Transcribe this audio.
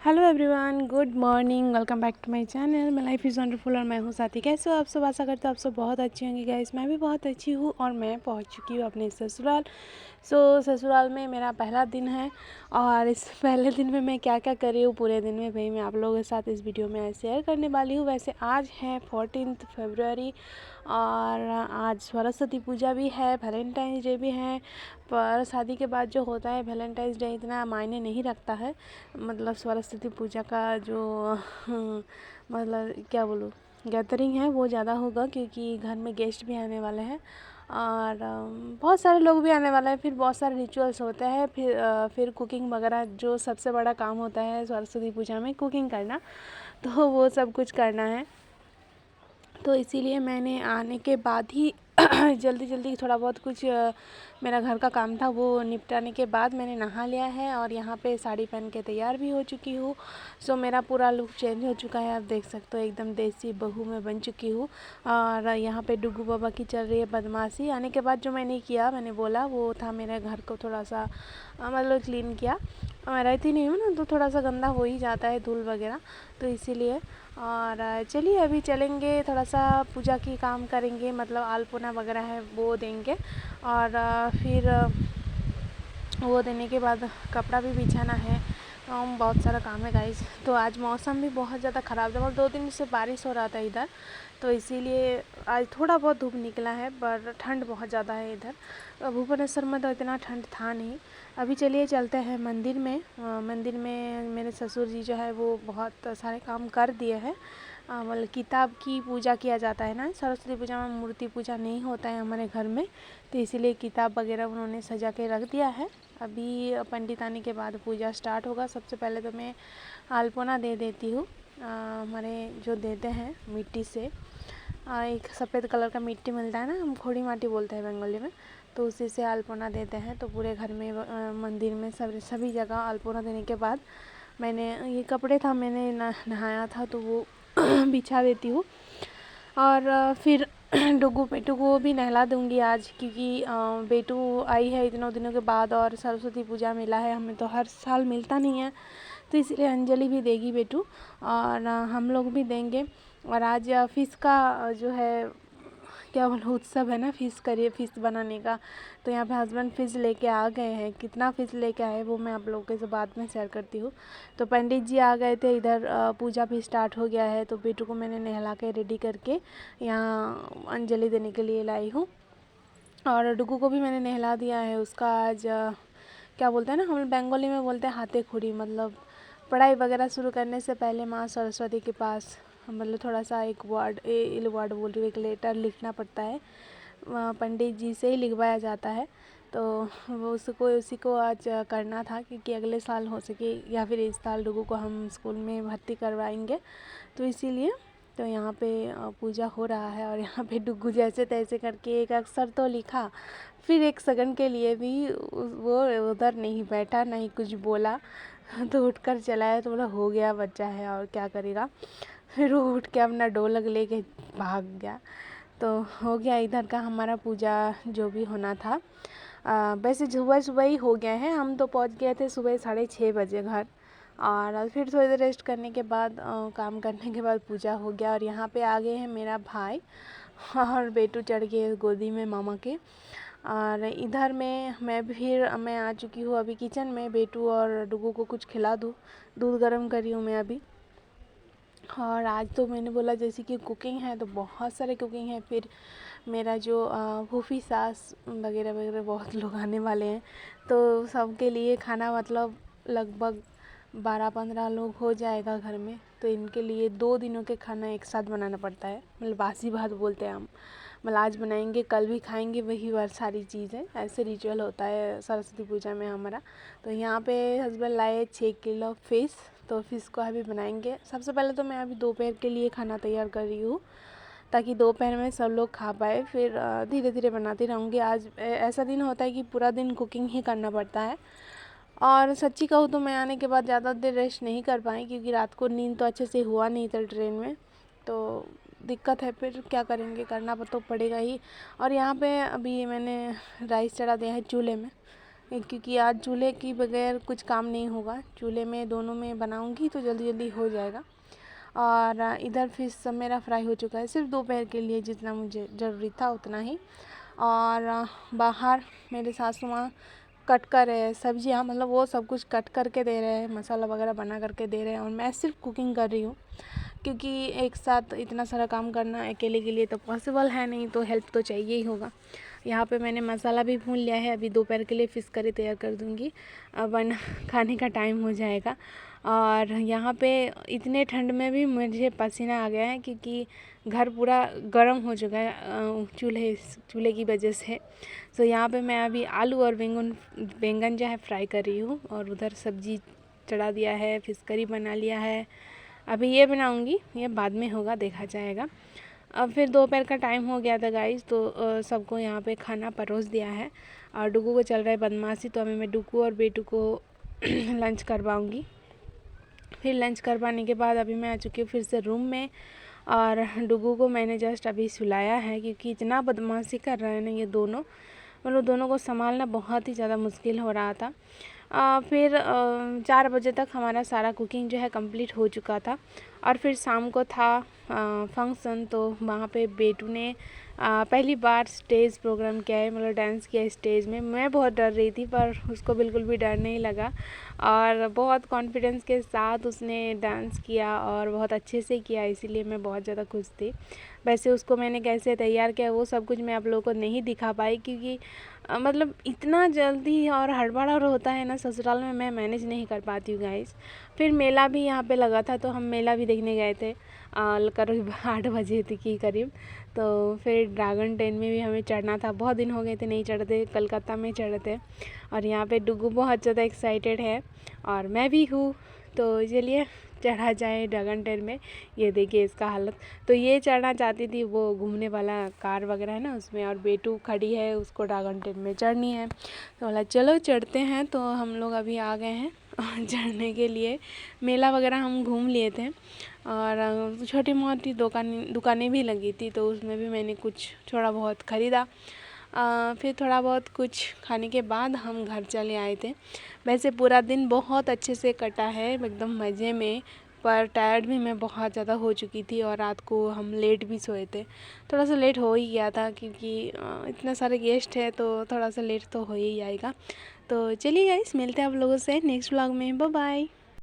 Hello everyone, good morning, welcome back to my channel. My life is wonderful और मैं हूँ साथी। कैसे हो आप सब? आशा करते हो आप सब बहुत अच्छी होंगी गाइस। मैं भी बहुत अच्छी हूँ और मैं पहुँच चुकी हूँ अपने ससुराल। ससुराल में मेरा पहला दिन है और इस पहले दिन में मैं क्या क्या कर रही हूँ पूरे दिन में, भाई मैं आप लोगों के साथ इस वीडियो में शेयर करने वाली हूँ। वैसे आज है 14 फरवरी और आज सरस्वती पूजा भी है, वैलेंटाइंस डे भी है। पर शादी के बाद जो होता है वैलेंटाइंस डे इतना मायने नहीं रखता है। मतलब सरस्वती पूजा का जो मतलब क्या बोलूँ, गैदरिंग है वो ज़्यादा होगा क्योंकि घर में गेस्ट भी आने वाले हैं और बहुत सारे लोग भी आने वाले हैं। फिर बहुत सारे रिचुअल्स होते हैं, फिर कुकिंग वगैरह, जो सबसे बड़ा काम होता है सरस्वती पूजा में कुकिंग करना, तो वो सब कुछ करना है। तो इसीलिए मैंने आने के बाद ही जल्दी जल्दी थोड़ा बहुत कुछ मेरा घर का काम था वो निपटाने के बाद मैंने नहा लिया है और यहाँ पे साड़ी पहन के तैयार भी हो चुकी हूँ। सो मेरा पूरा लुक चेंज हो चुका है, आप देख सकते हो एकदम देसी बहू में बन चुकी हूँ। और यहाँ पे डुगू बाबा की चल रही है बदमाशी। आने के बाद जो मैंने किया, मैंने बोला वो था मेरे घर को थोड़ा सा मतलब क्लीन किया। मैं रहती नहीं हूँ ना, तो थोड़ा सा गंदा हो ही जाता है, धूल वगैरह, तो इसीलिए। और चलिए अभी चलेंगे, थोड़ा सा पूजा की काम करेंगे, मतलब अल्पना वगैरह है वो देंगे और फिर वो देने के बाद कपड़ा भी बिछाना है। बहुत सारा काम है गाइस। तो आज मौसम भी बहुत ज़्यादा ख़राब था, मतलब 2 दिन से बारिश हो रहा था इधर, तो इसीलिए आज थोड़ा बहुत धूप निकला है, पर ठंड बहुत ज़्यादा है इधर। भुवनेश्वर में तो इतना ठंड था नहीं। अभी चलिए चलते हैं मंदिर में। मंदिर में मेरे ससुर जी जो है वो बहुत सारे काम कर दिए हैं। मतलब किताब की पूजा किया जाता है ना, सरस्वती पूजा में मूर्ति पूजा नहीं होता है हमारे घर में, तो इसीलिए किताब वगैरह उन्होंने सजा के रख दिया है। अभी पंडित आने के बाद पूजा स्टार्ट होगा। सबसे पहले तो मैं अल्पना दे देती हूँ। हमारे जो देते हैं मिट्टी से, एक सफ़ेद कलर का मिट्टी मिलता है ना, हम खोड़ी माटी बोलते हैं बंगाली में, तो उसी से अल्पना देते हैं। तो पूरे घर में मंदिर में सभी जगह अल्पना देने के बाद मैंने ये कपड़े था, मैंने नहाया था तो वो बिछा देती हूँ। और फिर डुगू पेटू को भी नहला दूँगी आज, क्योंकि बेटू आई है इतने दिनों के बाद और सरस्वती पूजा मिला है, हमें तो हर साल मिलता नहीं है, तो इसलिए अंजलि भी देगी बेटू और हम लोग भी देंगे। और आज फ़िश का जो है क्या बोलो उत्सव है ना, फ़िश बनाने का, तो यहाँ पे हस्बैंड फ़िश लेके आ गए हैं। कितना फ़िश लेके आए वो मैं आप लोगों से बाद में शेयर करती हूँ। तो पंडित जी आ गए थे इधर, पूजा भी स्टार्ट हो गया है, तो बेटू को मैंने नहला के रेडी करके यहाँ अंजलि देने के लिए लाई हूँ। और डुगू को भी मैंने नहला दिया है। उसका आज क्या बोलते हैं ना, हम बंगाली में बोलते हैं हाथे खुड़ी, मतलब पढ़ाई वगैरह शुरू करने से पहले माँ सरस्वती के पास मतलब थोड़ा सा एक वर्ड बोल रही हूँ, एक लेटर लिखना पड़ता है, पंडित जी से ही लिखवाया जाता है। तो वो उसी को आज करना था, क्योंकि अगले साल हो सके या फिर इस साल डुगू को हम स्कूल में भर्ती करवाएंगे, तो इसीलिए। तो यहाँ पे पूजा हो रहा है और यहाँ पे डुगू जैसे तैसे करके एक अक्षर तो लिखा, फिर एक सेकंड के लिए भी वो उधर नहीं बैठा, नहीं कुछ बोला, तो उठकर चला है। तो बोला हो गया, बच्चा है और क्या करेगा। फिर वो उठ के अपना ढोलक लेके भाग गया। तो हो गया इधर का हमारा पूजा जो भी होना था। वैसे सुबह सुबह ही हो गया है, हम तो पहुंच गए थे सुबह 6:30 बजे घर, और फिर थोड़ी देर रेस्ट करने के बाद काम करने के बाद पूजा हो गया। और यहाँ पे आ गए हैं मेरा भाई और बेटू चढ़ गए गोदी में मामा के। और इधर में मैं आ चुकी हूँ अभी किचन में, बेटू और डुगू को कुछ खिला दूँ, दूध गर्म करी हूँ मैं अभी। और आज तो मैंने बोला जैसे कि कुकिंग है तो बहुत सारे कुकिंग है। फिर मेरा जो फूफी सास वगैरह वगैरह बहुत लोग आने वाले हैं, तो सबके लिए खाना मतलब लगभग 12-15 लोग हो जाएगा घर में, तो इनके लिए 2 दिनों के खाना एक साथ बनाना पड़ता है, मतलब बासी भात बोलते हैं हम। मतलब आज बनाएंगे कल भी खाएंगे, वही बार सारी चीज़ें, ऐसे रिचुअल होता है सरस्वती पूजा में हमारा। तो यहाँ पे हस्बैंड लाए 6 किलो फ़िश, तो फ़िश को अभी बनाएंगे। सबसे पहले तो मैं अभी दोपहर के लिए खाना तैयार कर रही हूँ, ताकि दोपहर में सब लोग खा पाए, फिर धीरे धीरे बनाती रहूँगी। आज ऐसा दिन होता है कि पूरा दिन कुकिंग ही करना पड़ता है। और सच्ची कहूँ तो मैं आने के बाद ज़्यादा देर रेस्ट नहीं कर पाई, क्योंकि रात को नींद तो अच्छे से हुआ नहीं था ट्रेन में, तो दिक्कत है। फिर क्या करेंगे, करना तो पड़ेगा ही। और यहाँ पे अभी मैंने राइस चढ़ा दिया है चूल्हे में, क्योंकि आज चूल्हे के बगैर कुछ काम नहीं होगा। चूल्हे में दोनों में बनाऊंगी तो जल्दी जल्दी हो जाएगा। और इधर फिश सब मेरा फ्राई हो चुका है, सिर्फ दोपहर के लिए जितना मुझे ज़रूरी था उतना ही। और बाहर मेरे सासू माँ कट कर रहे हैं सब्जियाँ, मतलब वो सब कुछ कट करके दे रहे हैं, मसाला वगैरह बना करके दे रहे हैं, और मैं सिर्फ कुकिंग कर रही हूँ। क्योंकि एक साथ इतना सारा काम करना अकेले के लिए तो पॉसिबल है नहीं, तो हेल्प तो चाहिए ही होगा। यहाँ पे मैंने मसाला भी भून लिया है, अभी दोपहर के लिए फ़िश करी तैयार कर दूँगी, वरना खाने का टाइम हो जाएगा। और यहाँ पे इतने ठंड में भी मुझे पसीना आ गया है, क्योंकि घर पूरा गर्म हो चुका है चूल्हे की वजह से। तो यहाँ पे मैं अभी आलू और बैंगन जो है फ्राई कर रही हूँ, और उधर सब्जी चढ़ा दिया है, फ़िश करी बना लिया है। अभी ये बनाऊँगी, ये बाद में होगा, देखा जाएगा। अब फिर दोपहर का टाइम हो गया था गाइस, तो सबको यहाँ पे खाना परोस दिया है, और डुगू को चल रहा है बदमाशी, तो अभी मैं डुगू और बेटू को लंच करवाऊँगी। फिर लंच करवाने के बाद अभी मैं आ चुकी हूँ फिर से रूम में, और डुगू को मैंने जस्ट अभी सुलाया है, क्योंकि इतना बदमाशी कर रहे हैं ना ये दोनों, मतलब दोनों को संभालना बहुत ही ज़्यादा मुश्किल हो रहा था। फिर 4 बजे तक हमारा सारा कुकिंग जो है कंप्लीट हो चुका था। और फिर शाम को था फंक्शन, तो वहाँ पे बेटू ने पहली बार स्टेज प्रोग्राम किया है, मतलब डांस किया स्टेज में। मैं बहुत डर रही थी, पर उसको बिल्कुल भी डर नहीं लगा, और बहुत कॉन्फिडेंस के साथ उसने डांस किया, और बहुत अच्छे से किया, इसीलिए मैं बहुत ज़्यादा खुश थी। वैसे उसको मैंने कैसे तैयार किया वो सब कुछ मैं आप लोगों को नहीं दिखा पाई, क्योंकि मतलब इतना जल्दी और हड़बड़ा होता है ना ससुराल में, मैं मैनेज नहीं कर पाती हूँ गाइस। फिर मेला भी यहाँ पे लगा था, तो हम मेला भी देखने गए थे करीब 8 बजे के करीब। तो फिर ड्रैगन ट्रेन में भी हमें चढ़ना था, बहुत दिन हो गए थे नहीं चढ़ते, कलकत्ता में चढ़े थे। और यहाँ पे डुगू बहुत ज़्यादा एक्साइटेड है, और मैं भी हूँ, तो चलिए चढ़ा जाए ड्रैगन ट्रेन में। ये देखिए इसका हालत। तो ये चढ़ना चाहती थी, वो घूमने वाला कार वगैरह है ना उसमें, और बेटू खड़ी है, उसको ड्रैगन ट्रेन में चढ़नी है। तो बोला चलो चढ़ते हैं। तो हम लोग अभी आ गए हैं चढ़ने के लिए। मेला वगैरह हम घूम लिए थे, और छोटी मोटी दुकानें भी लगी थी, तो उसमें भी मैंने कुछ थोड़ा बहुत ख़रीदा। फिर थोड़ा बहुत कुछ खाने के बाद हम घर चले आए थे। वैसे पूरा दिन बहुत अच्छे से कटा है, एकदम मज़े में, पर टायर्ड भी मैं बहुत ज़्यादा हो चुकी थी, और रात को हम लेट भी सोए थे। थोड़ा सा लेट हो ही गया था, क्योंकि इतने सारे गेस्ट हैं, तो थोड़ा सा लेट तो हो ही जाएगा। तो चलिए गाइस, मिलते हैं आप लोगों से नेक्स्ट व्लॉग में। Bye bye.